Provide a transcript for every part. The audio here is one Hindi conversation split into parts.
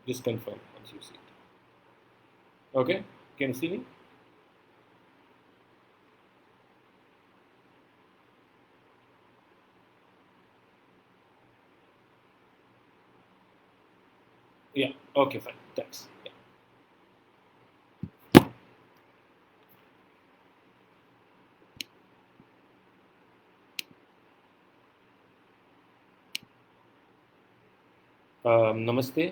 Just confirm once you see it. Okay, can you see me? Yeah. Okay, fine. Thanks. Yeah. नमस्ते.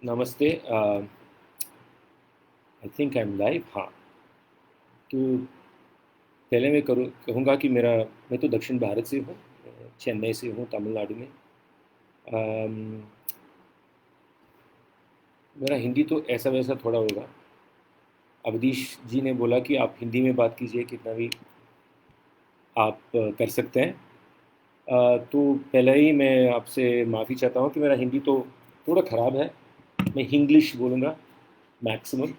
नमस्ते. I think I am live. हाँ. तो पहले मैं कहूँगा कि मैं तो दक्षिण भारत से हूँ. चेन्नई से हूँ, तमिलनाडु में. अम, मेरा हिंदी तो ऐसा वैसा थोड़ा होगा. अवधीश जी ने बोला कि आप हिंदी में बात कीजिए, कितना भी आप कर सकते हैं. तो पहले ही मैं आपसे माफ़ी चाहता हूँ कि मेरा हिंदी तो थोड़ा ख़राब है. मैं इंग्लिश बोलूँगा मैक्सिमम.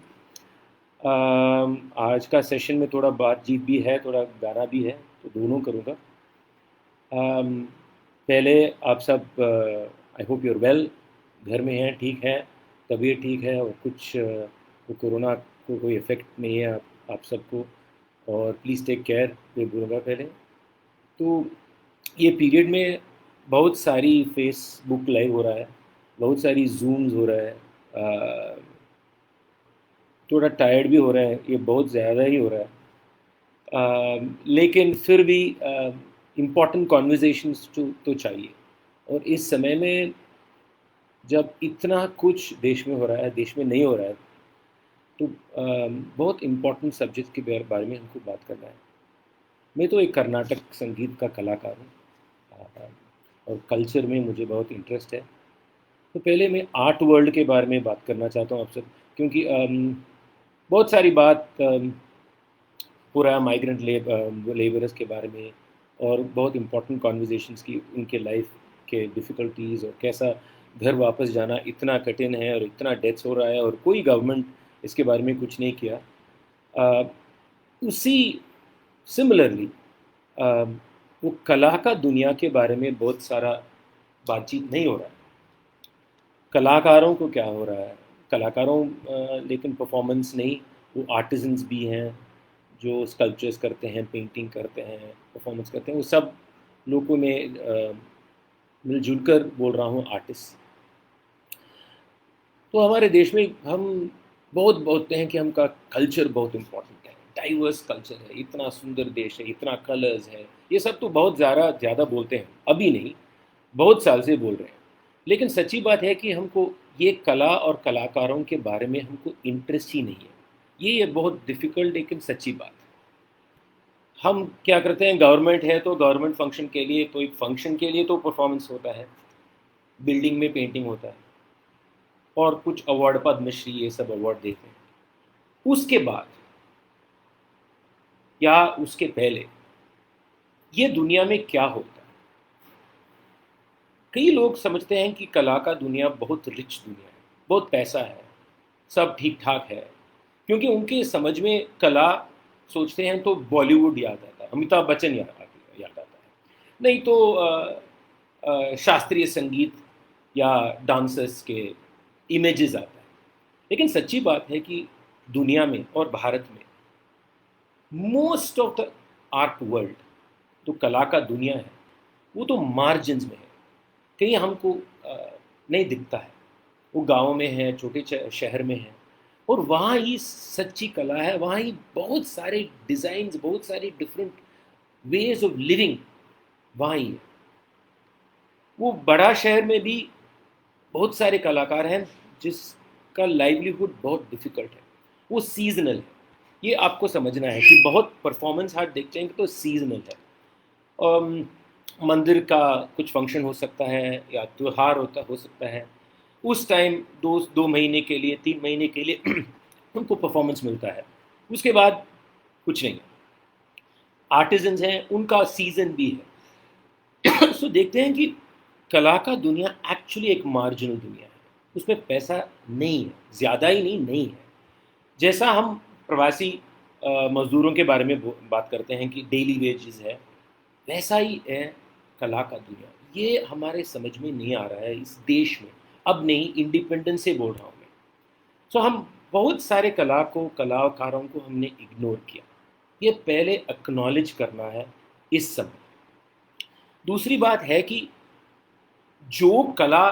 आज का सेशन में थोड़ा बातचीत भी है, थोड़ा गाना भी है, तो दोनों करूँगा. अम, पहले आप सब, आई होप यूर वेल, घर में हैं, ठीक है, तबीयत ठीक है, और कुछ वो कोरोना को कोई इफ़ेक्ट नहीं है आप सबको. और प्लीज़ टेक केयर, ये बोलूँगा पहले. तो ये पीरियड में बहुत सारी फेसबुक लाइव हो रहा है, बहुत सारी जूम्स हो रहा है. थोड़ा टायर्ड भी हो रहा है, ये बहुत ज़्यादा ही हो रहा है. लेकिन फिर भी इम्पॉर्टेंट कॉन्वर्जेशंस तो चाहिए. और इस समय में जब इतना कुछ देश में हो रहा है, देश में नहीं हो रहा है, तो बहुत इम्पॉर्टेंट सब्जेक्ट के बारे में हमको बात करना है. मैं तो एक कर्नाटक संगीत का कलाकार हूँ. अ, और कल्चर में मुझे बहुत इंटरेस्ट है. तो पहले मैं आर्ट वर्ल्ड के बारे में बात करना चाहता हूँ आपसे, क्योंकि बहुत सारी बात पूरा माइग्रेंट लेबरर्स के बारे में, और बहुत इम्पोर्टेंट कॉन्वर्जेशंस की, उनके लाइफ के डिफ़िकल्टीज़, और कैसा घर वापस जाना इतना कठिन है, और इतना डेथ्स हो रहा है, और कोई गवर्नमेंट इसके बारे में कुछ नहीं किया. अ, उसी सिमिलरली वो कला का दुनिया के बारे में बहुत सारा बातचीत नहीं हो रहा है. कलाकारों को क्या हो रहा है, कलाकारों लेकिन परफॉर्मेंस नहीं, वो आर्टिजन्स भी हैं जो स्कल्पचर्स करते हैं, पेंटिंग करते हैं, परफॉर्मेंस करते हैं. वो सब लोगों में मिलजुल कर बोल रहा हूँ आर्टिस्ट. तो हमारे देश में हम बहुत बोलते हैं कि हमका कल्चर बहुत इम्पोर्टेंट है, डाइवर्स कल्चर है, इतना सुंदर देश है, इतना कलर्स है. ये सब तो बहुत ज़्यादा ज़्यादा बोलते हैं, अभी नहीं, बहुत साल से बोल रहे हैं. लेकिन सच्ची बात है कि हमको ये कला और कलाकारों के बारे में हमको इंटरेस्ट ही नहीं है. ये बहुत डिफ़िकल्ट लेकिन सच्ची बात है. हम क्या करते हैं, गवर्नमेंट है तो गवर्नमेंट फंक्शन के लिए, तो एक फंक्शन के लिए तो परफॉर्मेंस होता है, बिल्डिंग में पेंटिंग होता है, और कुछ अवार्ड, पद्मश्री, ये सब अवार्ड देते हैं. उसके बाद या उसके पहले ये दुनिया में क्या होता है. कई लोग समझते हैं कि कला का दुनिया बहुत रिच दुनिया है, बहुत पैसा है, सब ठीक ठाक है. क्योंकि उनके समझ में कला सोचते हैं तो बॉलीवुड याद आता है, अमिताभ बच्चन याद आता है. नहीं तो शास्त्रीय संगीत या डांसर्स के इमेजेस आता है. लेकिन सच्ची बात है कि दुनिया में और भारत में most of the art world, तो कला का दुनिया है, वो तो मार्जिन्स में है, कहीं हमको नहीं दिखता है. वो गाँव में है, छोटे शहर में है, और वहाँ ही सच्ची कला है, वहाँ ही बहुत सारे डिज़ाइंस, बहुत सारी डिफरेंट वेज ऑफ लिविंग वहाँ ही है. वो बड़ा शहर में भी बहुत सारे कलाकार हैं जिसका लाइवलीहुड बहुत डिफ़िकल्ट है, वो सीज़नल है. ये आपको समझना है कि बहुत परफॉर्मेंस आर्ट देखते हैं तो सीज़नल है. अम, मंदिर का कुछ फंक्शन हो सकता है, या त्यौहार हो सकता है, उस टाइम 2 महीने के लिए, 3 महीने के लिए उनको परफॉर्मेंस मिलता है. उसके बाद कुछ नहीं. आर्टिजन्स हैं, उनका सीज़न भी है. सो देखते हैं कि कला का दुनिया एक्चुअली एक मार्जिनल दुनिया है. उसमें पैसा नहीं है, ज़्यादा ही नहीं, नहीं है. जैसा हम प्रवासी मज़दूरों के बारे में बात करते हैं कि डेली वेजेस है, वैसा ही है कला का दुनिया, ये हमारे समझ में नहीं आ रहा है इस देश में। अब नहीं, इंडिपेंडेंस से बोल रहा हूँ मैं। सो हम बहुत सारे कलाकारों को हमने इग्नोर किया। ये पहले एक्नॉलेज करना है इस समय। दूसरी बात है कि जो कला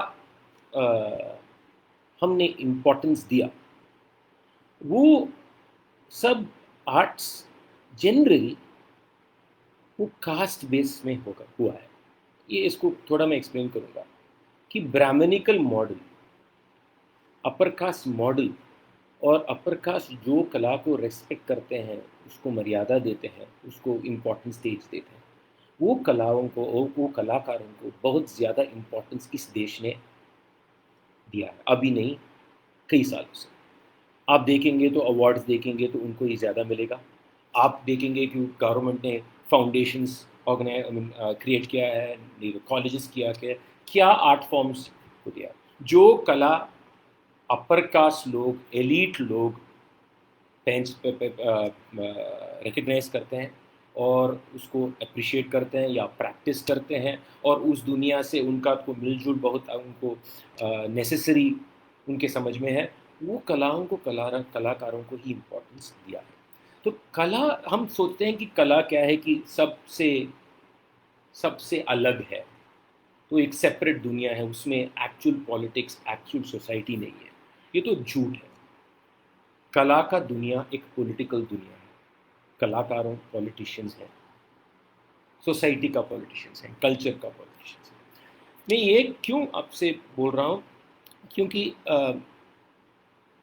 हमने इम्पोर्टेंस दिया, वो सब आर्ट्स जनरली वो कास्ट बेस में होगा हुआ है। ये इसको थोड़ा मैं एक्सप्लेन करूँगा कि Brahmanical model, upper caste model, और अपर कास्ट जो कला को रेस्पेक्ट करते हैं, उसको मर्यादा देते हैं, उसको इम्पोर्टेंस स्टेज देते हैं, वो कलाओं को और वो कलाकारों को बहुत ज़्यादा इम्पोर्टेंस इस देश ने दिया है। अभी नहीं, कई सालों से। आप देखेंगे तो अवार्ड्स देखेंगे तो उनको ही ज़्यादा मिलेगा। आप देखेंगे कि गवर्नमेंट ने फाउंडेशंस क्रिएट किया है, कॉलेजेस किया है, क्या आर्ट फॉर्म्स को दिया। जो कला अपर कास्ट लोग, एलीट लोग रिकग्नाइज करते हैं और उसको अप्रिशिएट करते हैं या प्रैक्टिस करते हैं, और उस दुनिया से उनका को मिलजुल बहुत उनको नेसेसरी उनके समझ में है, वो कलाओं को कलाकारों को ही इम्पोर्टेंस दिया है। तो कला, हम सोचते हैं कि कला क्या है कि सबसे सबसे अलग है, तो एक सेपरेट दुनिया है, उसमें एक्चुअल पॉलिटिक्स, एक्चुअल सोसाइटी नहीं है। ये तो झूठ है। कला का दुनिया एक पॉलिटिकल दुनिया है। कलाकारों पॉलिटिशियंस हैं, सोसाइटी का पॉलिटिशियंस हैं, कल्चर का पॉलिटिशियंस है। मैं ये क्यों आपसे बोल रहा हूँ, क्योंकि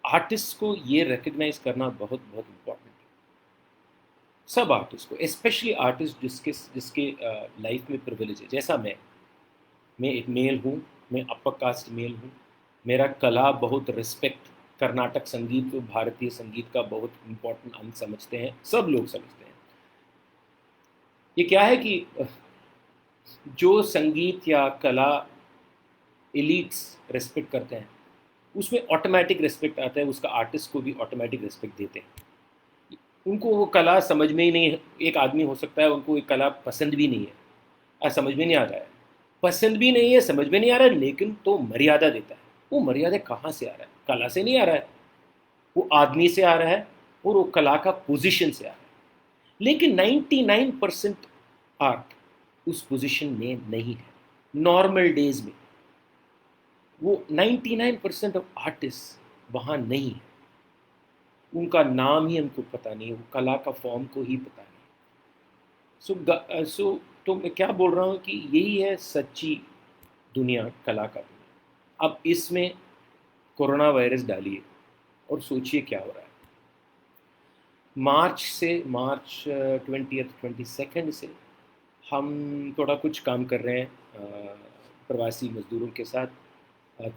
आर्टिस्ट को ये रिकग्नाइज करना बहुत बहुत इम्पोर्टेंट है। सब आर्टिस्ट को, स्पेशली आर्टिस्ट जिसके जिसके लाइफ में प्रिविलेज है, जैसा मैं एक मेल हूँ, मैं अपर कास्ट मेल हूँ, मेरा कला बहुत रिस्पेक्ट, कर्नाटक संगीत तो भारतीय संगीत का बहुत इम्पोर्टेंट अंग समझते हैं, सब लोग समझते हैं। ये क्या है कि जो संगीत या कला एलिट्स रिस्पेक्ट करते हैं, उसमें ऑटोमेटिक रिस्पेक्ट आता है, उसका आर्टिस्ट को भी ऑटोमेटिक रिस्पेक्ट देते हैं। उनको वो कला समझ में ही नहीं, एक आदमी हो सकता है उनको एक कला पसंद भी नहीं है, समझ में नहीं आ रहा है, पसंद भी नहीं है, समझ में नहीं आ रहा है, लेकिन तो मर्यादा देता है। वो मर्यादा कहाँ से आ रहा है? कला से नहीं आ रहा है, वो आदमी से आ रहा है, और वो कला का पोजीशन से आ रहा है। लेकिन 99% आर्ट उस पोजीशन में नहीं है। नॉर्मल डेज में वो 99% ऑफ आर्टिस्ट वहाँ नहीं है, उनका नाम ही हमको पता नहीं है, वो कला का फॉर्म को ही पता नहीं। तो मैं क्या बोल रहा हूँ कि यही है सच्ची दुनिया, कला का दुनिया। अब इसमें कोरोना वायरस डालिए और सोचिए क्या हो रहा है। मार्च 20th 22nd से हम थोड़ा कुछ काम कर रहे हैं प्रवासी मज़दूरों के साथ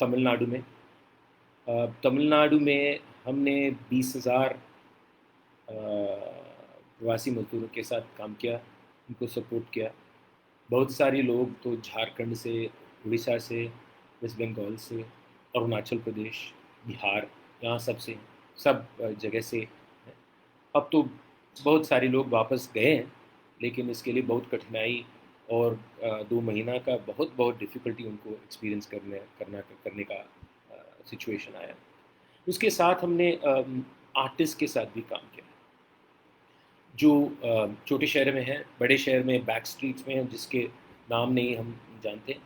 तमिलनाडु में। तमिलनाडु में हमने 20,000 प्रवासी मज़दूरों के साथ काम किया, उनको सपोर्ट किया। बहुत सारे लोग तो झारखंड से, उड़ीसा से, वेस्ट बंगाल से, अरुणाचल प्रदेश, बिहार, यहाँ सब जगह से हैं। अब तो बहुत सारे लोग वापस गए हैं, लेकिन इसके लिए बहुत कठिनाई और 2 महीना का बहुत बहुत डिफ़िकल्टी उनको एक्सपीरियंस करने का सिचुएशन आया। उसके साथ हमने आर्टिस्ट के साथ भी काम किया, जो छोटे शहर में हैं, बड़े शहर में बैक स्ट्रीट्स में हैं, जिसके नाम नहीं हम जानते।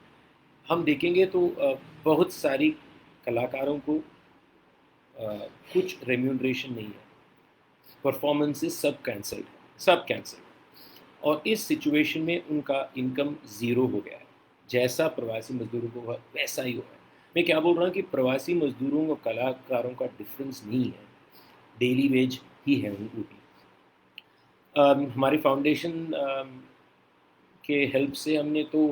हम देखेंगे तो बहुत सारी कलाकारों को कुछ रेम्यूनरेशन नहीं है, परफॉर्मेंसेस सब कैंसल्ड, और इस सिचुएशन में उनका इनकम ज़ीरो हो गया है। जैसा प्रवासी मज़दूरों को हुआ वैसा ही हुआ है। मैं क्या बोल रहा हूँ कि प्रवासी मज़दूरों और कलाकारों का डिफरेंस नहीं है, डेली वेज ही है उनको भी। हमारी फाउंडेशन के हेल्प से हमने तो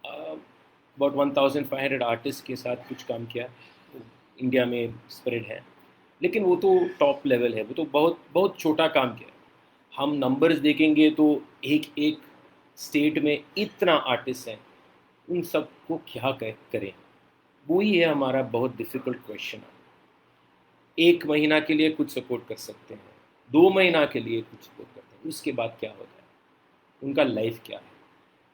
अबाउट 1,500 आर्टिस्ट के साथ कुछ काम किया, इंडिया में स्प्रेड है, लेकिन वो तो टॉप लेवल है, वो तो बहुत बहुत छोटा काम किया। हम नंबर्स देखेंगे तो एक एक स्टेट में इतना आर्टिस्ट हैं, उन सबको क्या करें, वही है हमारा बहुत डिफ़िकल्ट क्वेश्चन। 1 महीना के लिए कुछ सपोर्ट कर सकते हैं, 2 महीना के लिए कुछ सपोर्ट करते हैं, उसके बाद क्या होता है, उनका लाइफ क्या है।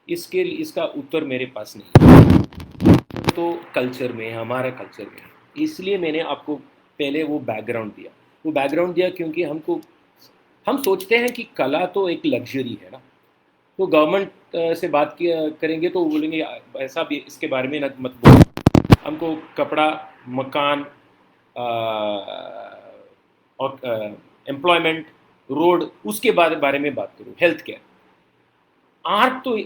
इसका उत्तर मेरे पास नहीं है। तो कल्चर में, हमारा कल्चर में, इसलिए मैंने आपको पहले वो बैकग्राउंड दिया। वो बैकग्राउंड दिया क्योंकि हम सोचते हैं कि कला तो एक लग्जरी है ना। तो गवर्नमेंट से बात किया करेंगे तो वो बोलेंगे ऐसा भी इसके बारे में मत बोलो, हमको कपड़ा, मकान और एम्प्लॉयमेंट, रोड, उसके बारे में बात करो, हेल्थ केयर। आर्ट तो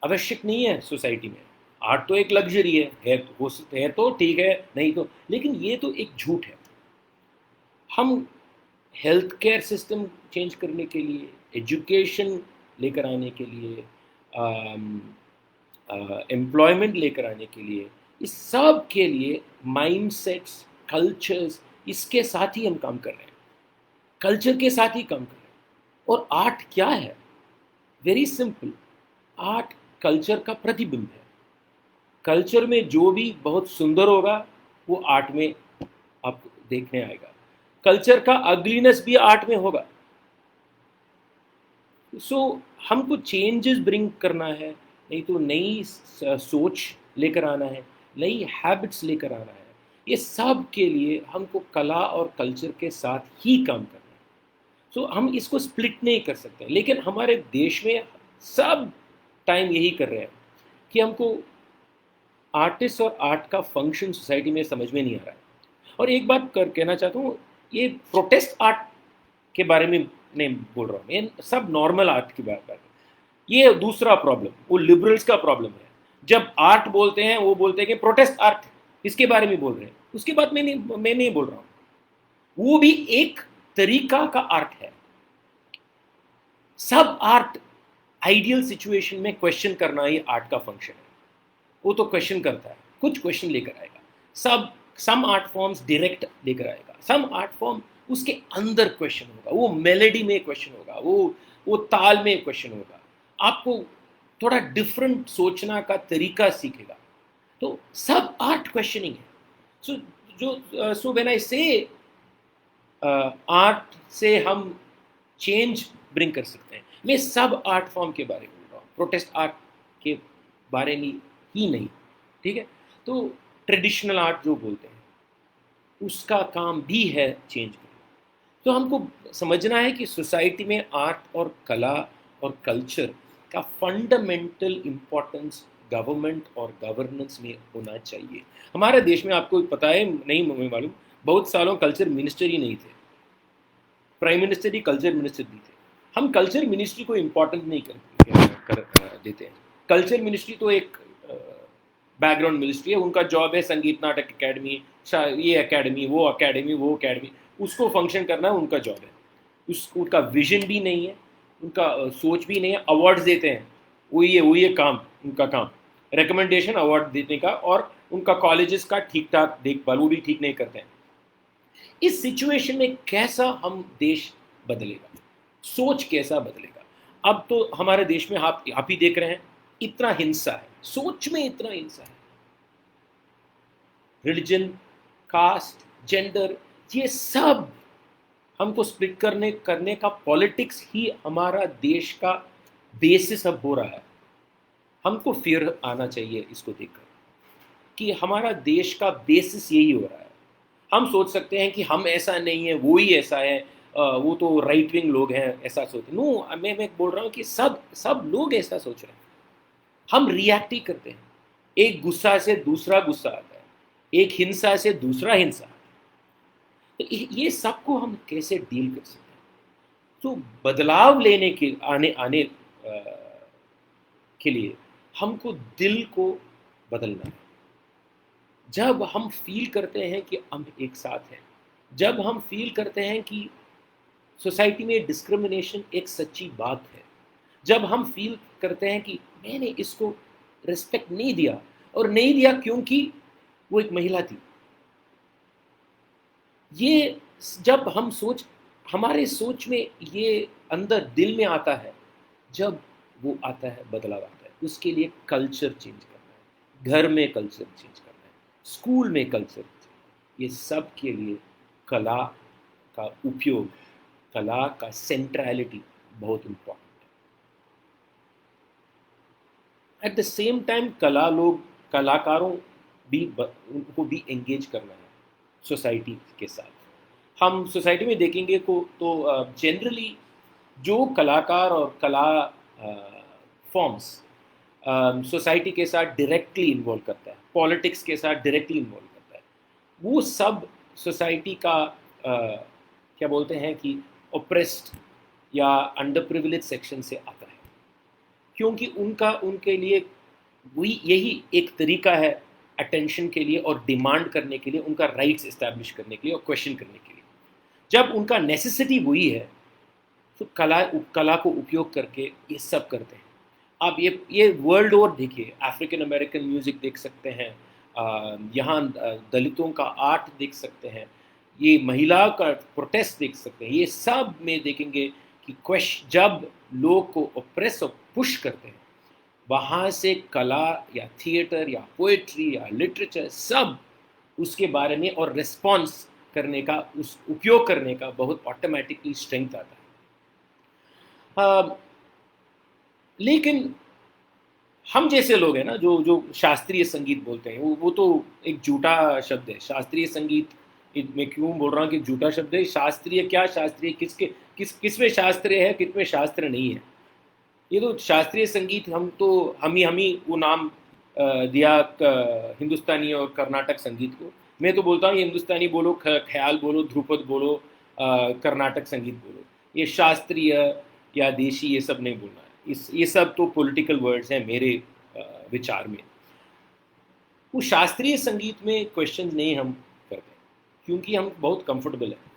आवश्यक नहीं है सोसाइटी में। आर्ट तो एक लग्जरी है तो ठीक है, नहीं तो, लेकिन ये तो एक झूठ है। हम हेल्थ केयर सिस्टम चेंज करने के लिए, एजुकेशन लेकर आने के लिए, एम्प्लॉयमेंट लेकर आने के लिए, इस सब के लिए माइंडसेट्स, कल्चर्स, इसके साथ ही हम काम कर रहे हैं, कल्चर के साथ ही काम कर रहे हैं। और आर्ट क्या है? वेरी सिंपल, आर्ट कल्चर का प्रतिबिंब है। कल्चर में जो भी बहुत सुंदर होगा वो आर्ट में आपको देखने आएगा। कल्चर का अगलीनेस भी आर्ट में होगा। हमको चेंजेस ब्रिंग करना है, नहीं तो नई सोच लेकर आना है, नई हैबिट्स लेकर आना है। ये सब के लिए हमको कला और कल्चर के साथ ही काम करना है। हम इसको स्प्लिट नहीं कर सकते। लेकिन हमारे देश में सब टाइम यही कर रहे हैं कि हमको आर्टिस्ट और आर्ट का फंक्शन सोसाइटी में समझ में नहीं आ रहा है। और एक बात कहना चाहता हूँ, ये प्रोटेस्ट आर्ट के बारे में नहीं बोल रहा हूँ, ये सब नॉर्मल आर्ट की बात है। ये दूसरा प्रॉब्लम, वो लिबरल्स का प्रॉब्लम है। जब आर्ट बोलते हैं वो बोलते हैं कि प्रोटेस्ट आर्ट, इसके बारे में बोल रहे हैं। उसके बाद मैं नहीं बोल रहा हूँ, वो भी एक तरीका का आर्ट है। सब आर्ट आइडियल सिचुएशन में क्वेश्चन करना ही आर्ट का फंक्शन है। वो तो क्वेश्चन करता है, कुछ क्वेश्चन लेकर आएगा। सम आर्ट फॉर्म्स डायरेक्ट लेकर आएगा, सम आर्ट फॉर्म उसके अंदर क्वेश्चन होगा, वो मेलेडी में क्वेश्चन होगा, वो ताल में क्वेश्चन होगा। आपको थोड़ा डिफरेंट सोचना का तरीका सीखेगा। तो सब आर्ट क्वेश्चनिंग है। सो व्हेन आई से आर्ट से हम चेंज ब्रिंग कर सकते हैं, मैं सब आर्ट फॉर्म के बारे में बोल रहा हूँ, प्रोटेस्ट आर्ट के बारे में ही नहीं। ठीक है? तो ट्रेडिशनल आर्ट जो बोलते हैं उसका काम भी है चेंज करना। तो हमको समझना है कि सोसाइटी में आर्ट और कला और कल्चर का फंडामेंटल इम्पोर्टेंस गवर्नमेंट और गवर्नेंस में होना चाहिए। हमारे देश में आपको पता है, नहीं मुझे मालूम, बहुत सालों कल्चर मिनिस्टर ही नहीं थे। प्राइम मिनिस्टर ही कल्चर मिनिस्टर भी थे। हम कल्चर मिनिस्ट्री को इम्पोर्टेंस नहीं देते हैं। कल्चर मिनिस्ट्री तो एक बैकग्राउंड मिनिस्ट्री है। उनका जॉब है संगीत नाटक अकेडमी, ये अकेडमी, वो अकेडमी, वो अकेडमी, उसको फंक्शन करना उनका जॉब है। उनका विजन भी नहीं है, उनका सोच भी नहीं है। अवार्ड्स देते हैं, वही है काम, उनका काम रिकमेंडेशन अवार्ड देने का, और उनका कॉलेजेस का ठीक ठाक देखभाल वो भी ठीक नहीं करते हैं। इस सिचुएशन में कैसा हम देश बदलेगा, सोच कैसा बदलेगा? अब तो हमारे देश में आप ही देख रहे हैं, इतना हिंसा है, सोच में इतना हिंसा है। रिलीजन, कास्ट, जेंडर, ये सब हमको स्प्लिट करने का पॉलिटिक्स ही हमारा देश का बेसिस अब हो रहा है। हमको फियर आना चाहिए इसको देखकर कि हमारा देश का बेसिस यही हो रहा है। हम सोच सकते हैं कि हम ऐसा नहीं है, वो ही ऐसा है, वो तो राइट विंग लोग हैं ऐसा सोचते। नो, मैं बोल रहा हूँ कि सब लोग ऐसा सोच रहे हैं। हम रिएक्ट ही करते हैं। एक गुस्सा से दूसरा गुस्सा आता है, एक हिंसा से दूसरा हिंसा। तो ये सबको हम कैसे डील कर सकते हैं? तो बदलाव लेने के आने के लिए हमको दिल को बदलना है। जब हम फील करते हैं कि हम एक साथ हैं, जब हम फील करते हैं कि सोसाइटी में डिस्क्रिमिनेशन एक सच्ची बात है, जब हम फील करते हैं कि मैंने इसको रिस्पेक्ट नहीं दिया, और नहीं दिया क्योंकि वो एक महिला थी, ये जब हमारे सोच में ये अंदर दिल में आता है, जब वो आता है, बदलाव आता है। उसके लिए कल्चर चेंज करना है, घर में कल्चर चेंज करना है, स्कूल में कल्चर, ये सब के लिए कला का उपयोग, कला का सेंट्रलिटी बहुत इम्पोर्टेंट है। एट द सेम टाइम कलाकारों उनको भी एंगेज करना है सोसाइटी के साथ। हम सोसाइटी में देखेंगे को तो जनरली जो कलाकार और कला फॉर्म्स सोसाइटी के साथ डायरेक्टली इन्वॉल्व करता है, पॉलिटिक्स के साथ डायरेक्टली इन्वॉल्व करता है, वो सब सोसाइटी का क्या बोलते हैं कि ओप्रेस्ड या अंडर प्रिविलेज सेक्शन से आता है, क्योंकि उनका उनके लिए वही यही एक तरीका है अटेंशन के लिए और डिमांड करने के लिए, उनका राइट्स इस्टेब्लिश करने के लिए और क्वेश्चन करने के लिए। जब उनका नेसेसिटी वही है तो कला को उपयोग करके ये सब करते हैं। आप ये वर्ल्ड ओवर देखिए, अफ्रीकन अमेरिकन म्यूज़िक देख सकते हैं, यहाँ दलितों का आर्ट देख सकते हैं, ये महिला का प्रोटेस्ट देख सकते हैं। ये सब में देखेंगे कि जब लोग को ऑप्रेस और पुश करते हैं, वहाँ से कला या थिएटर या पोएट्री या लिटरेचर सब उसके बारे में और रिस्पॉन्स करने का, उस उपयोग करने का बहुत ऑटोमेटिकली स्ट्रेंथ आता है। लेकिन हम जैसे लोग हैं ना, जो जो शास्त्रीय संगीत बोलते हैं, वो तो एक झूठा शब्द है। शास्त्रीय संगीत, मैं क्यों बोल रहा हूँ कि झूठा शब्द है? शास्त्रीय क्या, शास्त्रीय किसमें शास्त्रीय है, किसमें शास्त्र नहीं है? ये तो शास्त्रीय संगीत हम ही वो नाम दिया हिंदुस्तानी और कर्नाटक संगीत को। मैं तो बोलता हूँ हिंदुस्तानी बोलो, ख्याल बोलो, ध्रुपद बोलो, कर्नाटक संगीत बोलो। ये शास्त्रीय या देशी ये सब नहीं बोलना है। ये सब तो पॉलिटिकल वर्ड्स हैं मेरे विचार में। वो शास्त्रीय संगीत में क्वेश्चन नहीं हम करते, क्योंकि हम बहुत कंफर्टेबल हैं।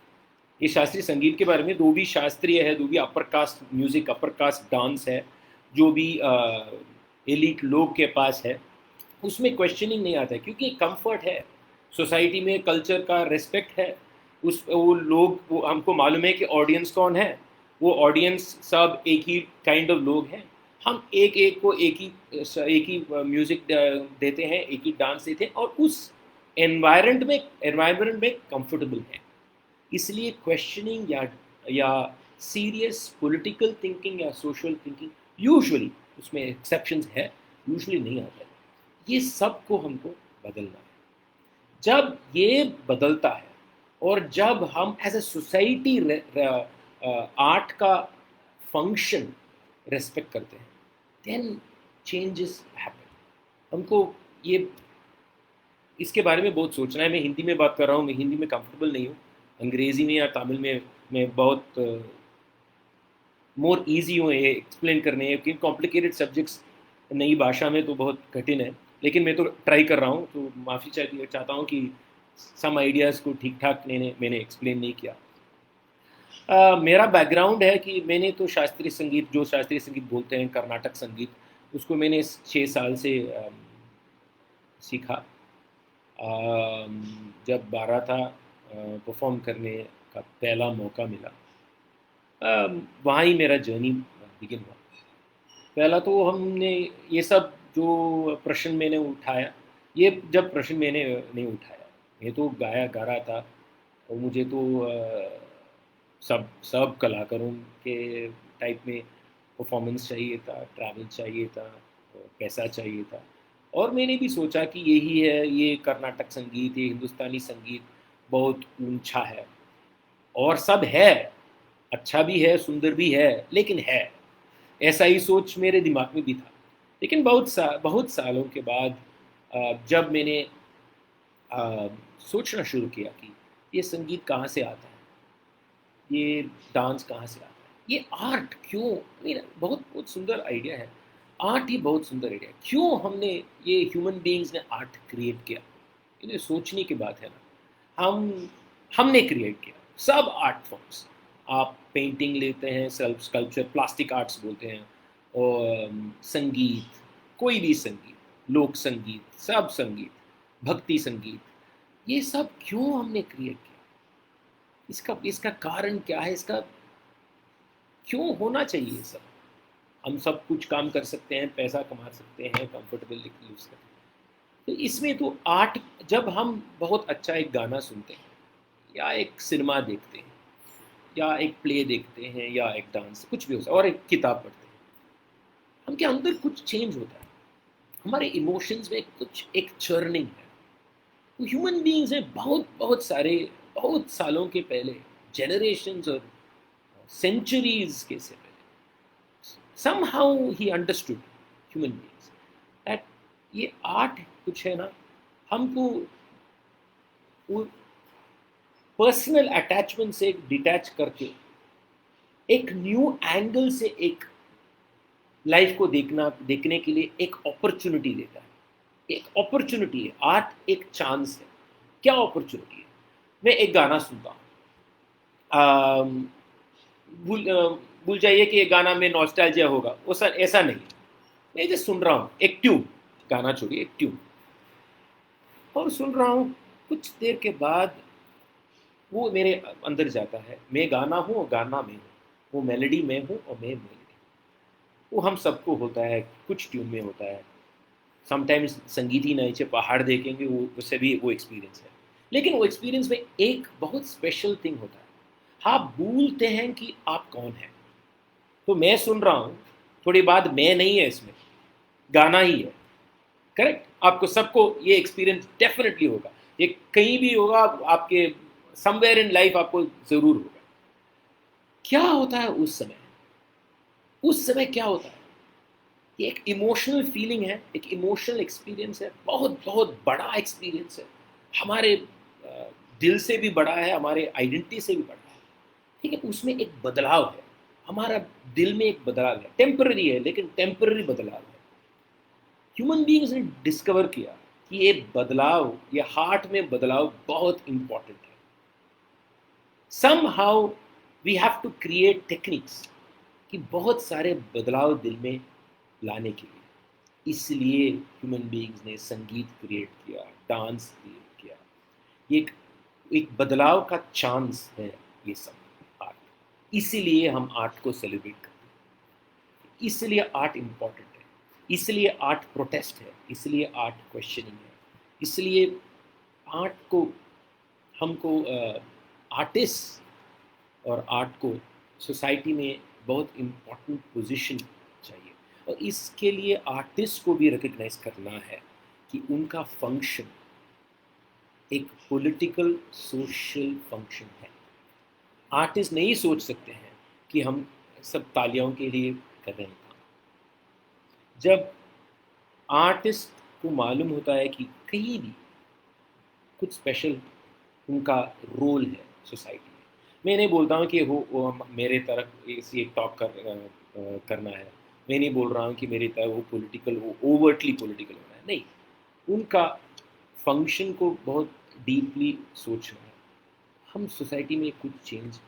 ये शास्त्रीय संगीत के बारे में, जो भी शास्त्रीय है, जो भी upper caste music, upper caste dance है, जो भी एलीट लोग के पास है, उसमें क्वेश्चनिंग नहीं आता है, क्योंकि कंफर्ट है। सोसाइटी में कल्चर का रिस्पेक्ट है। वो हमको मालूम है कि ऑडियंस कौन है। वो ऑडियंस सब एक ही काइंड ऑफ लोग हैं। हम एक एक को एक ही म्यूज़िक देते हैं, एक ही डांस देते हैं, और उस एनवायरनमेंट में कंफर्टेबल है। इसलिए क्वेश्चनिंग या सीरियस पॉलिटिकल थिंकिंग या सोशल थिंकिंग, यूजुअली उसमें एक्सेप्शंस है, यूजुअली नहीं आता है। ये सब को हमको बदलना है। जब ये बदलता है और जब हम एज ए सोसाइटी आर्ट का फंक्शन रेस्पेक्ट करते हैं, देन चेंजेस हैपन। हमको ये इसके बारे में बहुत सोचना है। मैं हिंदी में बात कर रहा हूँ, मैं हिंदी में कंफर्टेबल नहीं हूँ। अंग्रेज़ी में या तमिल में मैं बहुत मोर ईजी हूँ ये एक्सप्लेन करने, क्योंकि कॉम्प्लिकेटेड सब्जेक्ट्स नई भाषा में तो बहुत कठिन है। लेकिन मैं तो ट्राई कर रहा हूँ, तो माफ़ी चाहता हूँ कि सम आइडियाज़ को ठीक ठाक मैंने एक्सप्लेन नहीं किया। मेरा बैकग्राउंड है कि मैंने तो शास्त्रीय संगीत बोलते हैं, कर्नाटक संगीत, उसको मैंने 6 साल से सीखा। जब 12 था, परफॉर्म करने का पहला मौका मिला, वहाँ ही मेरा जर्नी बिगिन हुआ। पहला तो हमने ये सब जो प्रश्न मैंने उठाया, ये जब प्रश्न मैंने नहीं उठाया, मैं तो गाया गा रहा था, और मुझे तो सब कलाकारों के टाइप में परफॉर्मेंस चाहिए था, ट्रैवल चाहिए था, पैसा चाहिए था। और मैंने भी सोचा कि यही है, ये कर्नाटक संगीत, ये हिंदुस्तानी संगीत बहुत ऊंचा है, और सब है, अच्छा भी है, सुंदर भी है, लेकिन है। ऐसा ही सोच मेरे दिमाग में भी था। लेकिन बहुत सालों के बाद जब मैंने सोचना शुरू किया कि ये संगीत कहाँ से आता है, ये डांस कहाँ से आता है, ये आर्ट क्यों, बहुत बहुत सुंदर आइडिया है। आर्ट ही बहुत सुंदर आइडिया है। क्यों हमने ये ह्यूमन बीइंग्स ने आर्ट क्रिएट किया, ये सोचने की बात है ना। हमने क्रिएट किया सब आर्ट फॉर्म्स। आप पेंटिंग लेते हैं, सेल्फ स्कल्पचर, प्लास्टिक आर्ट्स बोलते हैं, और संगीत, कोई भी संगीत, लोक संगीत, सब संगीत, भक्ति संगीत, ये सब क्यों हमने क्रिएट किया? इसका कारण क्या है? इसका क्यों होना चाहिए? सब हम सब कुछ काम कर सकते हैं, पैसा कमा सकते हैं, कंफर्टेबल यूज सकते हैं, तो इसमें तो आर्ट, जब हम बहुत अच्छा एक गाना सुनते हैं, या एक सिनेमा देखते हैं, या एक प्ले देखते हैं, या एक डांस, कुछ भी हो सकता है, और एक किताब पढ़ते हैं, हम के अंदर कुछ चेंज होता है। हमारे इमोशंस में कुछ एक चर्निंग है। तो ह्यूमन बीइंग्स हैं बहुत बहुत सारे, बहुत सालों के पहले, जनरेशन्स और सेंचुरीज के से पहले, somehow he understood human beings that ये आर्ट कुछ है ना, हमको वो पर्सनल अटैचमेंट से डिटैच करके एक न्यू एंगल से एक लाइफ को देखने के लिए एक अपॉर्चुनिटी देता है। एक अपॉर्चुनिटी है, आर्ट एक चांस है। क्या अपॉर्चुनिटी है? मैं एक गाना सुनता हूँ, भूल जाइए कि ये गाना में नॉस्टैल्जिया होगा, वो सर ऐसा नहीं। मैं जस्ट सुन रहा हूँ एक ट्यून, गाना छोड़िए, एक ट्यून, और सुन रहा हूँ। कुछ देर के बाद वो मेरे अंदर जाता है। मैं गाना हूँ और गाना में हूँ, वो मेलोडी में हूँ और मैं मेलोडी। वो हम सबको होता है, कुछ ट्यून में होता है। समटाइम्स संगीत ही नीचे पहाड़ देखेंगे, वो उससे भी वो एक्सपीरियंस है। लेकिन वो एक्सपीरियंस में एक बहुत स्पेशल थिंग होता है, आप भूलते हैं कि आप कौन हैं। तो मैं सुन रहा हूँ, थोड़ी बाद मैं नहीं है इसमें, गाना ही है। करेक्ट? आपको सबको ये एक्सपीरियंस डेफिनेटली होगा, ये कहीं भी होगा, आपके समवेयर इन लाइफ आपको जरूर होगा। क्या होता है उस समय? उस समय क्या होता है? ये एक इमोशनल फीलिंग है, एक इमोशनल एक्सपीरियंस है, बहुत बहुत बड़ा एक्सपीरियंस है। हमारे दिल से भी बड़ा है, हमारे आइडेंटिटी से भी बड़ा है। ठीक है, उसमें एक बदलाव है, हमारा दिल में एक बदलाव है, टेम्पररी है लेकिन टेम्पररी बदलाव है। ह्यूमन बीइंग्स ने डिस्कवर किया कि ये बदलाव, ये हार्ट में बदलाव बहुत इंपॉर्टेंट है। somehow we have to create techniques कि बहुत सारे बदलाव दिल में लाने के लिए। इसलिए ह्यूमन बीइंग्स ने संगीत क्रिएट किया, डांस क्रिएट किया। ये एक बदलाव का चांस है ये सब आर्ट। इसीलिए हम आर्ट को सेलिब्रेट करते हैं, इसलिए आर्ट इम्पॉर्टेंट है, इसलिए आर्ट प्रोटेस्ट है, इसलिए आर्ट क्वेश्चनिंग है, इसलिए आर्ट को हमको आर्टिस्ट और आर्ट को सोसाइटी में बहुत इम्पोर्टेंट पोजीशन चाहिए। और इसके लिए आर्टिस्ट को भी रिकग्नाइज करना है कि उनका फंक्शन एक पॉलिटिकल सोशल फंक्शन है। आर्टिस्ट नहीं सोच सकते हैं कि हम सब तालियों के लिए कर रहे हैं काम। जब आर्टिस्ट को मालूम होता है कि कहीं भी कुछ स्पेशल उनका रोल है सोसाइटी में। मैं नहीं बोलता हूँ कि वो मेरे तरफ एक टॉक करना है। मैं नहीं बोल रहा हूँ कि मेरी तरफ वो पॉलिटिकल, वो ओवर्टली पॉलिटिकल होना है, नहीं। उनका फंक्शन को बहुत डीपली सोचना है। हम सोसाइटी में कुछ चेंज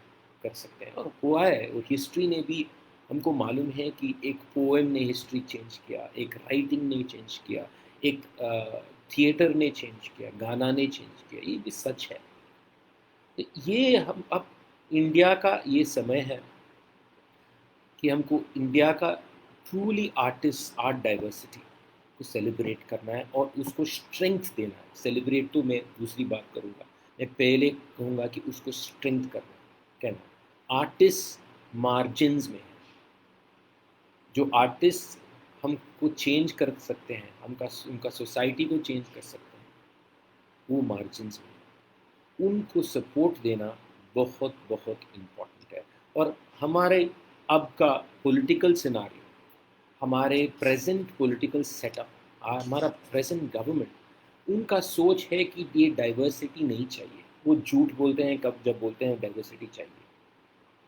कर सकते हैं, और हुआ है। और हिस्ट्री ने भी हमको मालूम है कि एक पोएम ने हिस्ट्री चेंज किया, एक राइटिंग ने चेंज किया, एक थिएटर ने चेंज किया, गाना ने चेंज किया। ये भी सच है। तो ये हम अब इंडिया का ये समय है कि हमको इंडिया का ट्रूली आर्ट डाइवर्सिटी को सेलिब्रेट करना है और उसको स्ट्रेंथ देना है। सेलिब्रेट तो मैं दूसरी बात करूँगा, मैं पहले कहूँगा कि उसको स्ट्रेंथ करना। कहना आर्टिस्ट मार्जिन्स में है, जो आर्टिस्ट हमको चेंज कर सकते हैं, उनका सोसाइटी को चेंज कर सकते हैं, वो मार्जिन्स में है। उनको सपोर्ट देना बहुत बहुत इम्पोर्टेंट है। और हमारे अब का पॉलिटिकल सिनारियो, हमारे प्रेजेंट पॉलिटिकल सेटअप, हमारा प्रेजेंट गवर्नमेंट, उनका सोच है कि ये डाइवर्सिटी नहीं चाहिए। वो झूठ बोलते हैं जब बोलते हैं डाइवर्सिटी चाहिए।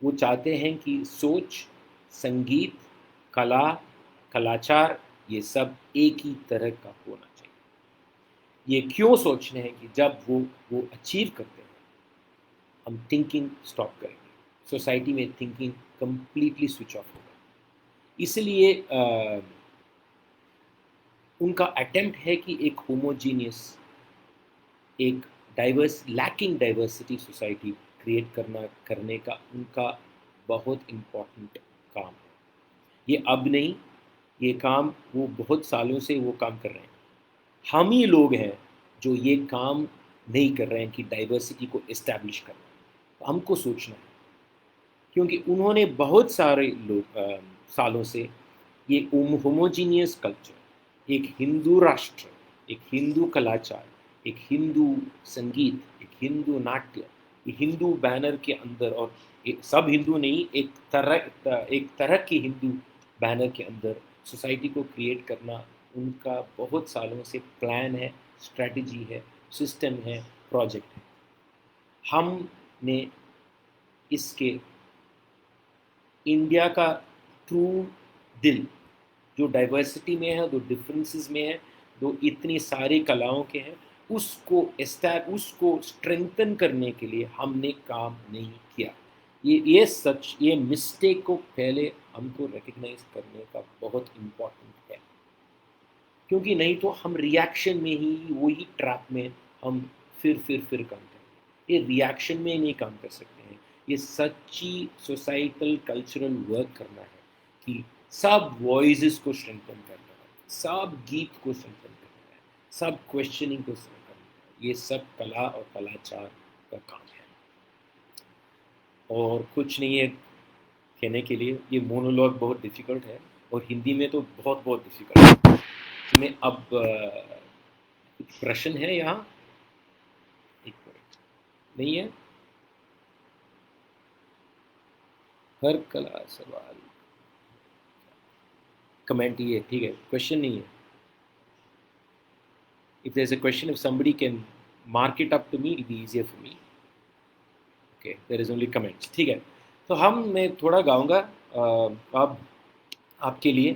वो चाहते हैं कि सोच, संगीत, कला, कलाचार, ये सब एक ही तरह का होना चाहिए। ये क्यों सोचते हैं कि जब वो अचीव करते हैं, हम थिंकिंग स्टॉप करेंगे, सोसाइटी में थिंकिंग कंप्लीटली स्विच ऑफ होगा। इसलिए उनका अटेम्प्ट है कि एक होमोजीनियस, एक लैकिंग डाइवर्सिटी सोसाइटी क्रिएट करने का उनका बहुत इम्पोर्टेंट काम है। ये अब नहीं, ये काम वो बहुत सालों से वो काम कर रहे हैं। हम ही लोग हैं जो ये काम नहीं कर रहे हैं कि डाइवर्सिटी को इस्टेब्लिश करना। तो हमको सोचना है, क्योंकि उन्होंने बहुत सारे लोग सालों से ये होमोजीनियस कल्चर, एक हिंदू राष्ट्र, एक हिंदू कलाचार, एक हिंदू संगीत, एक हिंदू नाट्य, एक हिंदू बैनर के अंदर, और सब हिंदू नहीं, एक तरह के हिंदू बैनर के अंदर सोसाइटी को क्रिएट करना उनका बहुत सालों से प्लान है, स्ट्रेटजी है, सिस्टम है, प्रोजेक्ट है। हमने इसके इंडिया का ट्रू दिल, जो डाइवर्सिटी में है, जो डिफरेंसेस में है, जो इतनी सारी कलाओं के हैं, उसको स्ट्रेंथन करने के लिए हमने काम नहीं किया। ये सच, ये मिस्टेक को पहले हमको रिकग्नाइज करने का बहुत इम्पोर्टेंट है, क्योंकि नहीं तो हम रिएक्शन में ही वही ट्रैप में हम फिर काम करेंगे। ये रिएक्शन में नहीं काम कर सकते हैं, ये सच्ची सोसाइटल कल्चरल वर्क करना है कि सब वॉइसेस को स्ट्रेंथन करना है, सब गीत को स्ट्रेंथन करना है, सब क्वेश्चनिंग को स्ट्रेंथन करना है। ये सब कला और कलाचार का काम है, और कुछ नहीं है कहने के लिए। ये मोनोलॉग बहुत डिफ़िकल्ट है, और हिंदी में तो बहुत बहुत डिफ़िकल्ट है। इसमें अब कुछ प्रश्न है यहाँ? एक मिनट, नहीं है? हर कला सवाल कमेंट ही है, ठीक है, क्वेश्चन नहीं है। If there's a question, if somebody can mark it up to me, it'll be easier for me. Okay, there is only comments. ठीक है, तो मैं थोड़ा गाऊंगा अब आपके लिए।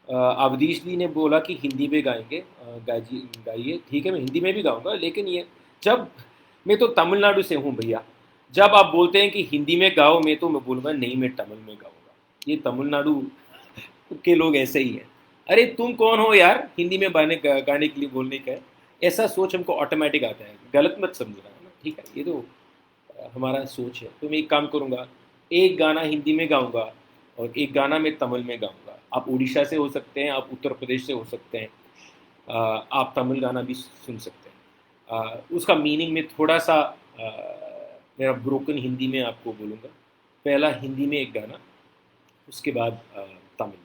अवधीश जी ने बोला कि हिंदी में गाएंगे, गाइए, ठीक है, मैं हिंदी में भी गाऊंगा, लेकिन ये जब मैं तो तमिलनाडु से हूँ भैया, जब आप बोलते हैं कि हिंदी में गाओ, मैं बोलूँगा नहीं, मैं तमिल में गाऊंगा। ये तमिलनाडु के लोग ऐसे ही हैं। अरे तुम कौन हो यार हिंदी में गाने के लिए बोलने का? ऐसा सोच हमको ऑटोमेटिक आता है, गलत मत समझना है ना, ठीक है? ये तो हमारा सोच है। तो मैं एक काम करूँगा, एक गाना हिंदी में गाऊंगा और एक गाना मैं तमिल में गाऊंगा। आप उड़ीसा से हो सकते हैं, आप उत्तर प्रदेश से हो सकते हैं, आप तमिल गाना भी सुन सकते हैं। उसका मीनिंग में थोड़ा सा मेरा ब्रोकन हिंदी में आपको बोलूँगा। पहला हिंदी में एक गाना, उसके बाद तमिल में।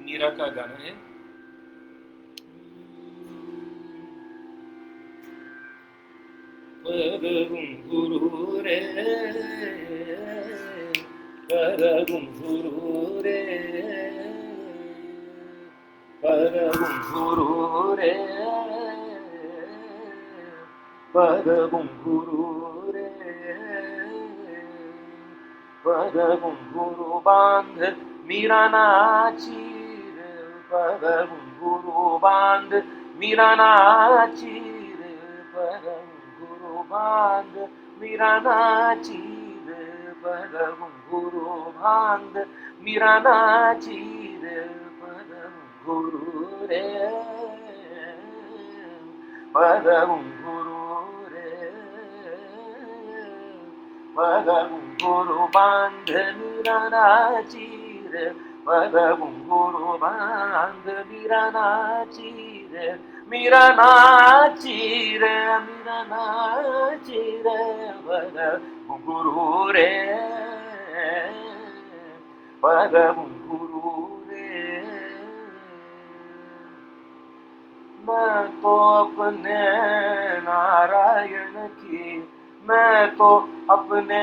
मीरा का गाना है। गुरु रे, गुरु रे, गुरु रे, गुरु रे, गुरु बांध मीरा नाची रे, गुरु बांध मीरा नाची रे, गुरु बांध मीरा नाची रे, गुरु बांध मीरा नाची रे, गुरु रे, गुरु रे, गुरु बांध मीरा नाची रे, गुरु बांध मीरा नाची रे, मीरा नाची रे, मीरा नाची रे, गुरु रे, गुरु रे, मैं तो अपने नारायण की, मैं तो अपने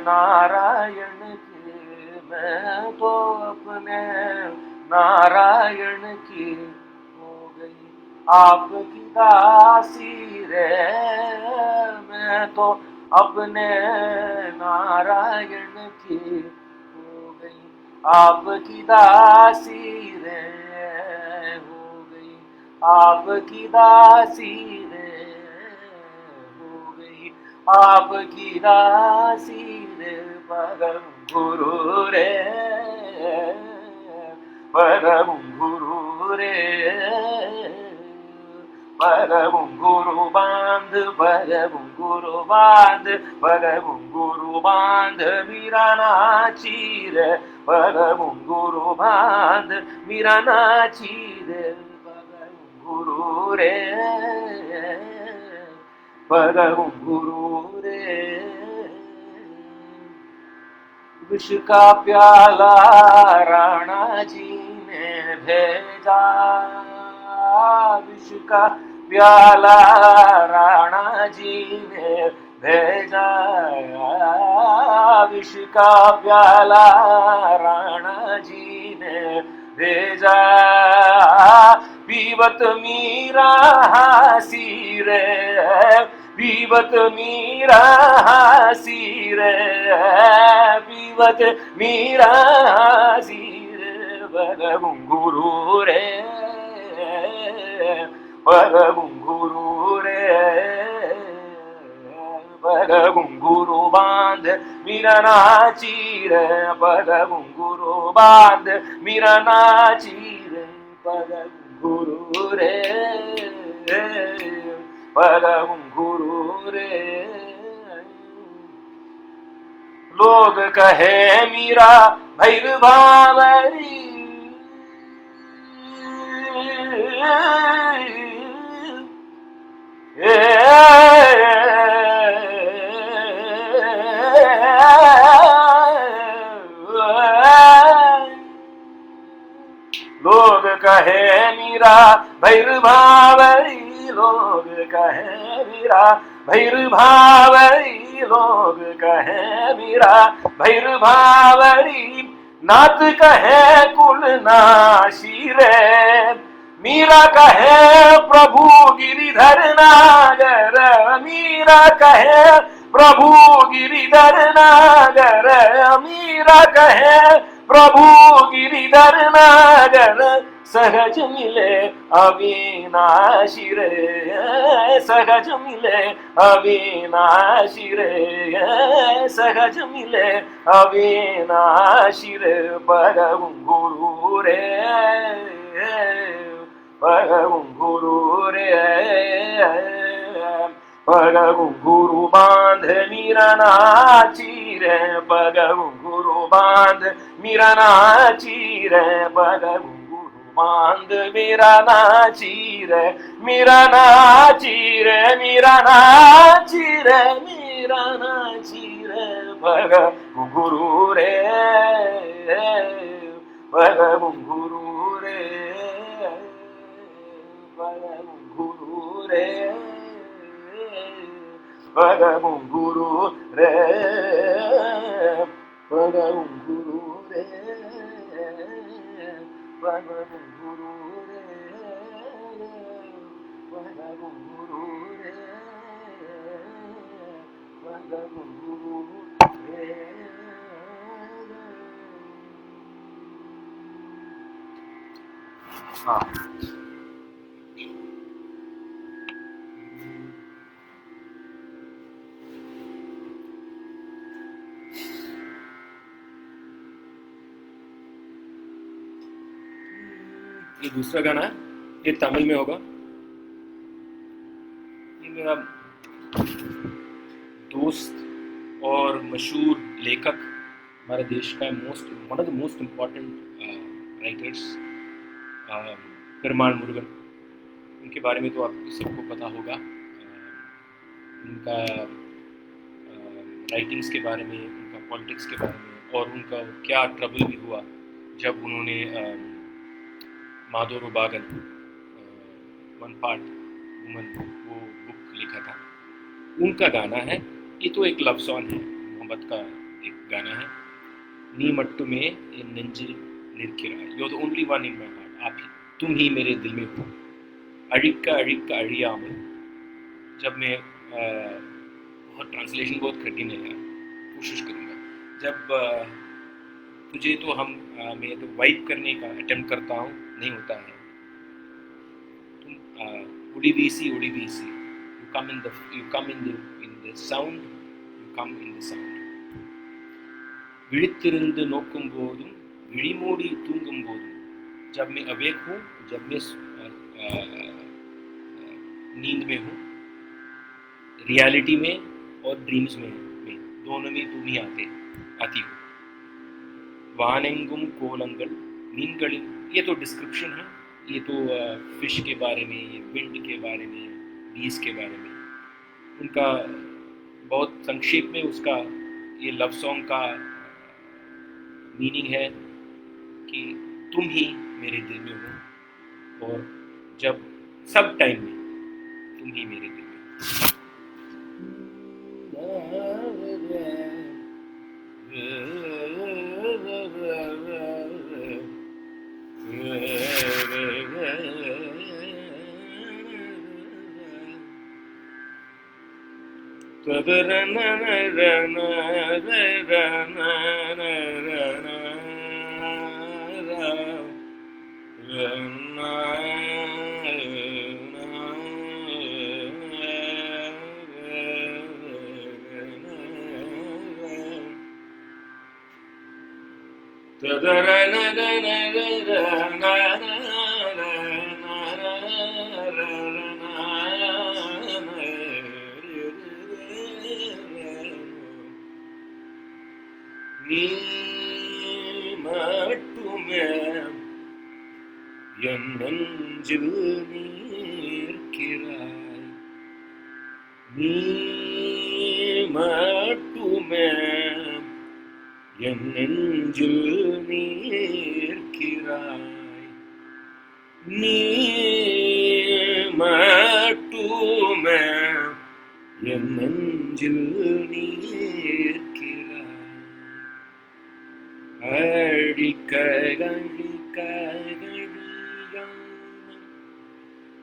नारायण की, मैं तो अपने नारायण की हो गई आपकी दासी रे। मैं तो अपने नारायण की हो गई आपकी दासी रे, हो गई आपकी दासी रे, हो गई आपकी दासी रे। परम गुरु रे, परम गुरु रे, परम गुरु बांध, परम गुरु बांध, परम गुरु बांध मीरा नाची रे। परम गुरु बांध मीरा नाची रे। परम गुरु रे, परम गुरु रे। विष का प्याला राणा जी ने भेजा, विष का प्याला राणा जी ने भेजा, विष का प्याला राणा जी ने भेजा। पीवत मीरा हंसी रे, पीवत मीरा हंसी रे, पीवत मीरा हंसी रे। परम गुरु रे, परम गुरु रे, परम गुरु बांध मीरा नाची रे। परम गुरु बांध मीरा नाची रे। परम गुरु रे, परम गुरु रे। लोग कहे मीरा भैर भावरी, लोग कहे मीरा भैर भावरी, लोग कहे मीरा भैर भावरी, लोग कहे मीरा भैर भावरी। नाथ कहे कुल नाशी रे, मीरा कहे प्रभु गिरिधर नागर, मीरा कहे प्रभु गिरिधर नागर, मीरा कहे प्रभु गिरिधर नागर। सहज मिले अविनाशी रे, सहज मिले अविनाशी रे, सहज मिले अविनाशी रे। परम गुरु रे, परम गुरु रे, परम गुरु बांध मीरा नाची रे। परम गुरु बांध मीरा नाची रे। परम गुरु बांध मीरा नाची रे, मीरा नाची रे, मीरा नाची रे, मीरा नाची रे। परम गुरु रे, परम गुरु रे, परम गुरु रे, परम गुरु रे, परम गुरु रे, परम गुरु रे, परम गुरु रे, परम गुरु रे। हाँ, ये दूसरा गाना है, ये तमिल में होगा। ये मेरा दोस्त और मशहूर लेखक, हमारे देश का one of the most important writers, Perumal Murugan. उनके बारे में तो आप सबको पता होगा, उनका राइटिंग्स के बारे में, उनका पॉलिटिक्स के बारे में, और उनका क्या ट्रबल भी हुआ जब उन्होंने माधोरो बागन वन पार्ट वुमन वो बुक लिखा था, उनका गाना है ये। तो एक लव सॉन्ग है, मोहब्बत का एक गाना है। नी मट्टू में एन नेंजिल निरक्किराय, you are the only one in my heart, आप ही, तुम ही मेरे दिल में हो। अड़िक्का अड़िक्का अड़ियामल, जब मैं बहुत ट्रांसलेशन बहुत कठिन है यार, कोशिश करूँगा। जब तुझे तो मैं तो वाइप करने का अटेम्प्ट करता हूँ, नहीं होता है। तुम उड़ी VC, you come in the sound, you come in the sound. விழித்திருந்து நோக்கும் போதும் விழிமூடி தூங்கும் போதும், जब मैं अवेक हूँ, जब मैं नींद में हूँ, रियलिटी में और ड्रीम्स में दोनों में तुम ही आती हो। वानेंगुम कोलंगल मीनगलिन, ये तो डिस्क्रिप्शन है, ये तो फिश के बारे में, ये विंड के बारे में, बीज के बारे में। उनका बहुत संक्षेप में उसका ये लव सॉन्ग का मीनिंग है कि तुम ही मेरे दिल में हो, और जब सब टाइम में तुम ही मेरे दिल में நீ மட்டுமே என் நெஞ்சில் நிற்கிறாய், நீ மட்டுமே என் நெஞ்சில் நிற்கிறாய், நீ மட்டுமே என் நெஞ்சில் நிற்கிறாய்.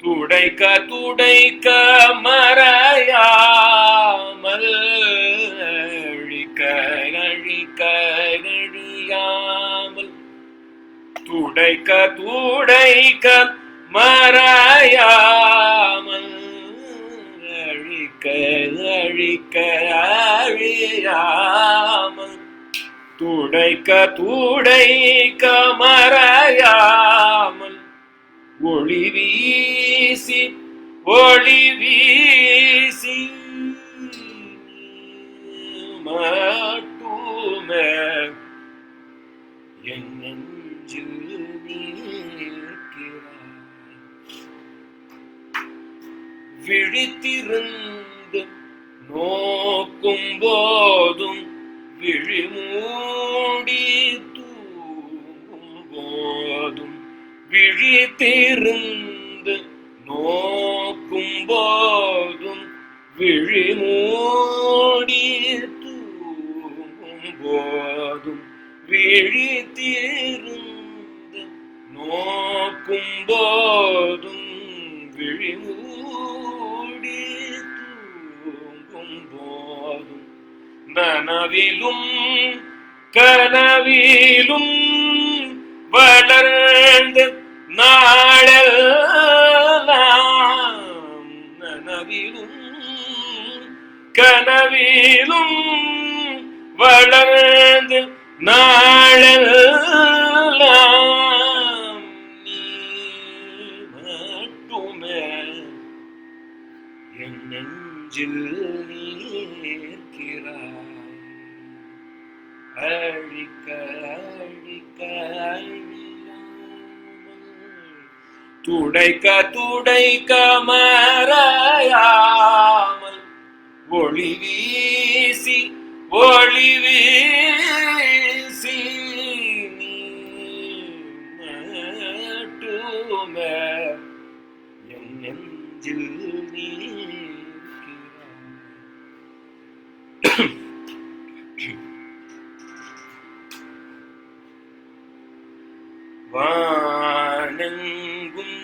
துடைக்க துடைக்க மறையாமல், அழிக்க அழிக்க அழியாமல், துடைக்க துடைக்க மறையாமல், அழிக்க அழிக்க அழியாமல், துடைக்க துடைக்க மறையாமல், ஒளி வீசி ஒளி வீசி மட்டுமே என் நெஞ்சில் நிற்கிறாய். விழித்திருந்து நோக்கும் போதும் விழிமூடி தூங்கும் போதும், விழித்திருந்து நோக்கும் போதும் விழிமூடி தூங்கும் போதும், விழித்திருந்து நோக்கும் போதும் விழிமூடி தூங்கும் போதும், நனவிலும் கனவிலும் வளர்ந்து நாளெல்லாம், நனவிலும் கனவிலும் வளர்ந்து நாளெல்லாம், நீ மட்டுமே என் நெஞ்சில் நிற்கிறாய். அழிக்க அழிக்க துடைக்க துடைக்க மறையாமல், ஒளி வீசி ஒளி வீசி நீ மட்டுமே என் நெஞ்சில் நீர் வானெங்கும்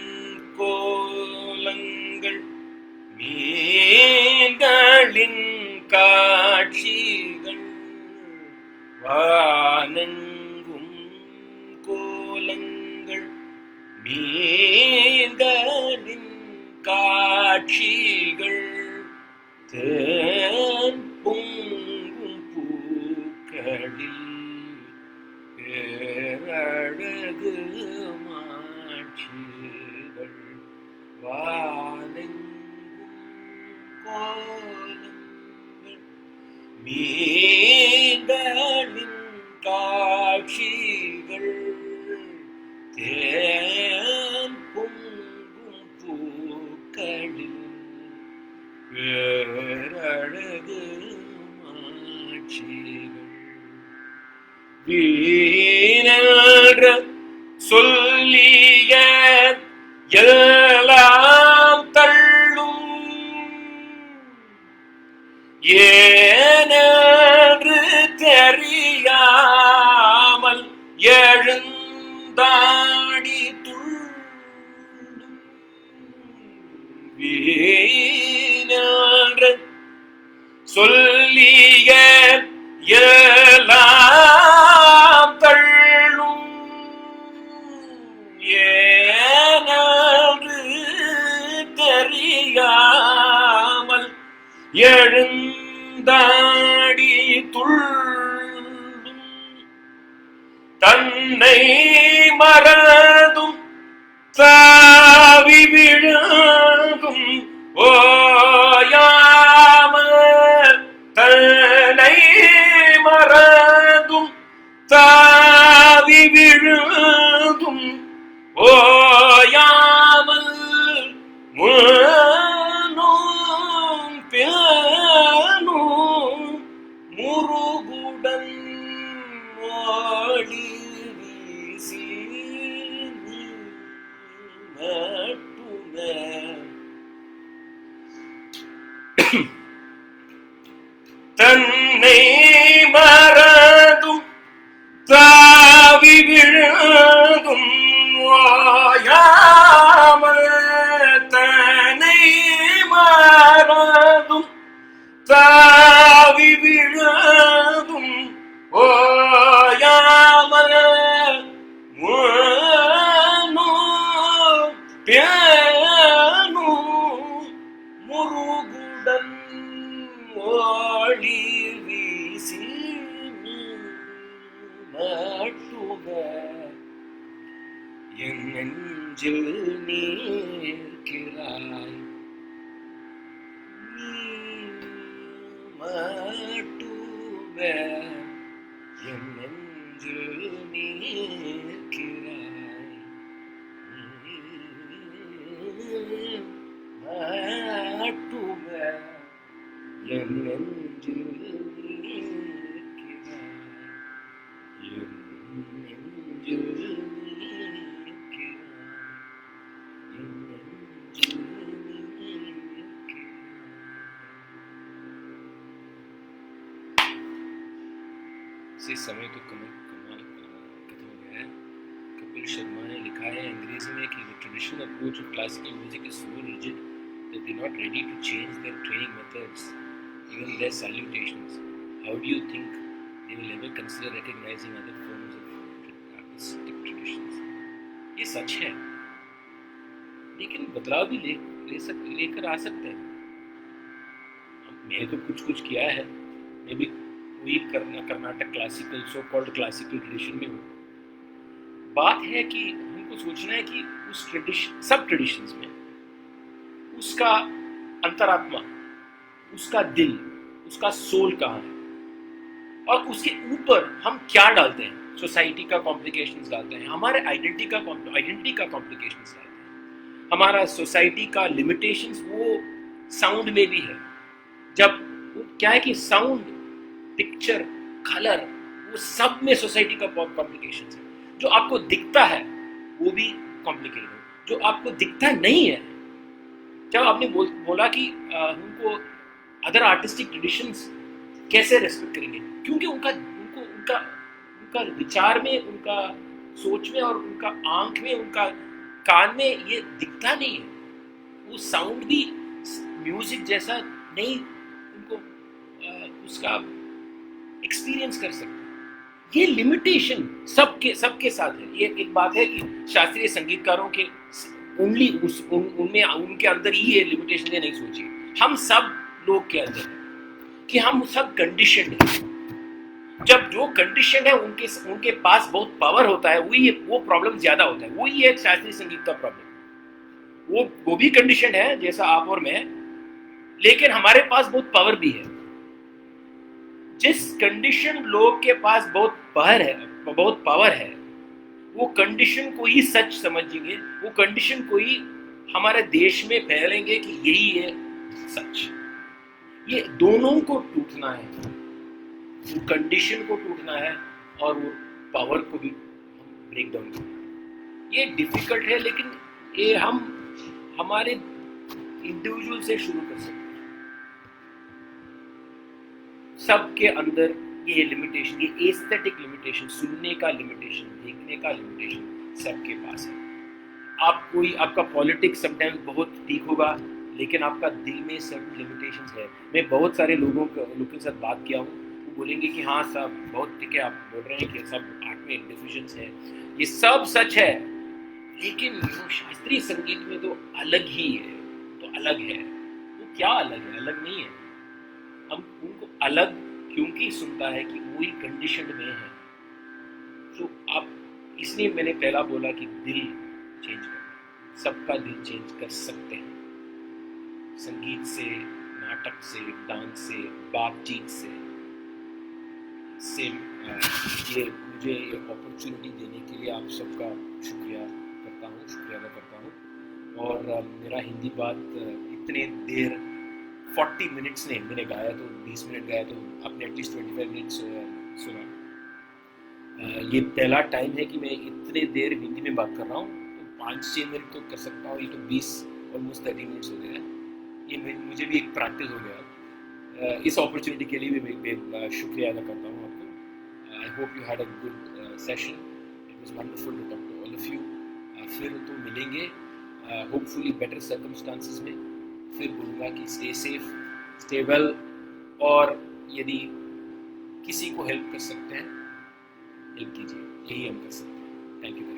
கோலங்கள் மீன்களின் காட்சிகள் வானெங்கும் கோலங்கள் மீன்களின் காட்சிகள் தேன் பொங்கும் பூக்களில் பேரழகு மாட்சிகள் வானெங்கும் கோலங்கள் மீன்களின் காட்சிகள் தேன் பொங்கும் பூக்களில் பேரழகு மாட்சிகள் வீணென்ற சொல்லிய எல்லாம் தள்ளும் ஏனென்று தெரியாமல் எழுந்தாடி துள்ளும் வீணென்ற சொல்லிய எல்லாம் தள்ளும் ஏனென்று தெரியாமல் எழுந்தாடி துள்ளும் தன்னை மறந்தும் தாவி விழுந்தும் ஓயாமல் தன்னை மறந்தும் தாவி விழுந்தும் ஓயாமல் முன்னும் பின்னும் முருகுடன் ஓடி வீசி நட்டுமே தன்னை மறந்தும் தாவி விழுந்தும் ஓயாமல் தன்னை மறந்தும் தாவி விழுந்தும் ஓயாமல் முருகுடன் ஓடி வீசி நட்டுக என் நெஞ்சில் நீர்க்கிறாய் மட்டுக என் நெஞ்சில் நீர்க்கிறாய் மட்டுக என் நெஞ்சில் நீர்க்கிறாய் என் நெஞ்சில் நீர்க்கிறாய் என் நெஞ்சில் நீர்க்கிறாய். इसी समय तो कमाल खत्म हो गया है. कपिल शर्मा ने लिखा है अंग्रेजी में कि the traditional approach of classical music is so rigid that they're not ready to change their training methods, even their salutations. How do you think they will ever consider recognizing other forms of artistic traditions? ये सच है, लेकिन बदलाव भी लेकर आ सकते हैं. मैंने तो कुछ किया है, मैं भी वही Karnataka classical so called classical tradition में हूँ. बात है कि हमको सोचना है कि उस ट्रेडिशन सब ट्रेडिशंस में उसका अंतरात्मा, उसका दिल, उसका सोल कहाँ है, और उसके ऊपर हम क्या डालते हैं. सोसाइटी का कॉम्प्लिकेशंस डालते हैं, हमारे आइडेंटिटी का कॉम्प्लिकेशंस डालते हैं, हमारा सोसाइटी का लिमिटेशंस वो साउंड में भी है. जब क्या है कि साउंड, पिक्चर, कलर, वो सब में सोसाइटी का कॉम्प्लिकेशंस है. जो आपको दिखता है वो भी कॉम्प्लिकेटेड है, जो आपको दिखता नहीं है जब आपने बोला कि उनको अदर आर्टिस्टिक ट्रेडिशंस कैसे रेस्पेक्ट करेंगे, क्योंकि उनका उनको उनका उनका विचार में, उनका सोच में और उनका आंख में, उनका कान में ये दिखता नहीं है। वो साउंड भी म्यूजिक जैसा नहीं उनको उसका एक्सपीरियंस कर सकते। ये लिमिटेशन सबके सबके साथ है। ये एक बात है कि शास्त्रीय संगीतकारों के ओनली उनमें उनके अंदर ही ये लिमिटेशन है, नहीं सोचिए। हम सब लोग के अंदर है कि हम सब कंडीशनड हैं। जब जो कंडीशन है उनके पास बहुत पावर होता है, वही वो प्रॉब्लम ज्यादा होता है। वही है शास्त्रीय संगीत का प्रॉब्लम। वो भी कंडीशन है जैसा आप और मैं, लेकिन हमारे पास बहुत पावर भी है। जिस कंडीशन लोग के पास बहुत पावर है, वो कंडीशन को ही सच समझेंगे, वो कंडीशन को ही हमारे देश में फैलेंगे कि यही है सच। ये दोनों को टूटना है, वो कंडीशन को टूटना है और वो पावर को भी ब्रेक डाउन करना है। ये डिफिकल्ट है, लेकिन ये हम हमारे इंडिविजुअल से शुरू कर सकते हैं। सबके अंदर ये लिमिटेशन, ये एस्थेटिक लिमिटेशन, सुनने का लिमिटेशन, देखने का लिमिटेशन सबके पास है। आपका पॉलिटिक्स समटाइम्स बहुत ठीक होगा, लेकिन आपका दिल में सर्टन लिमिटेशंस है। मैं बहुत सारे लोगों के साथ बात किया हूँ, वो बोलेंगे कि हाँ सब बहुत ठीक है, आप बोल रहे हैं कि सब आर्ट में डिफिशंस है, ये सब सच है, लेकिन शास्त्रीय संगीत में तो अलग ही है। तो अलग है, वो क्या अलग है? अलग नहीं है। हम उनको अलग क्योंकि सुनता है कि वही कंडीशन में है। तो आप, इसलिए मैंने पहला बोला कि दिल चेंज करना, सबका दिल चेंज कर सकते हैं संगीत से, नाटक से, डांस से, बातचीत से। ये मुझे एक अपॉर्चुनिटी देने के लिए आप सबका शुक्रिया अदा करता हूँ। और मेरा हिंदी बात इतने देर 40 मिनट्स नहीं, मैंने गाया तो 20 मिनट गाया, तो आपने एटलीस्ट 25 मिनट्स सुना। ये पहला टाइम है कि मैं इतने देर हिंदी में बात कर रहा हूँ, तो 5-6 मिनट तो कर सकता हूँ। ये तो 20 ऑलमोस्ट 30 मिनट्स हो गए। ये मुझे भी एक प्रैक्टिस हो गया। इस अपॉर्चुनिटी के लिए भी मैं शुक्रिया अदा करता हूँ आपको। I hope you had a good session. It was wonderful to talk to all of you. फिर तो मिलेंगे होपफुली बेटर सर्कमस्टांसेस में। फिर बोलूँगा कि स्टे सेफ, स्टे वेल, और यदि किसी को हेल्प कर सकते हैं हेल्प कीजिए, यही हम कर सकते हैं। Thank you.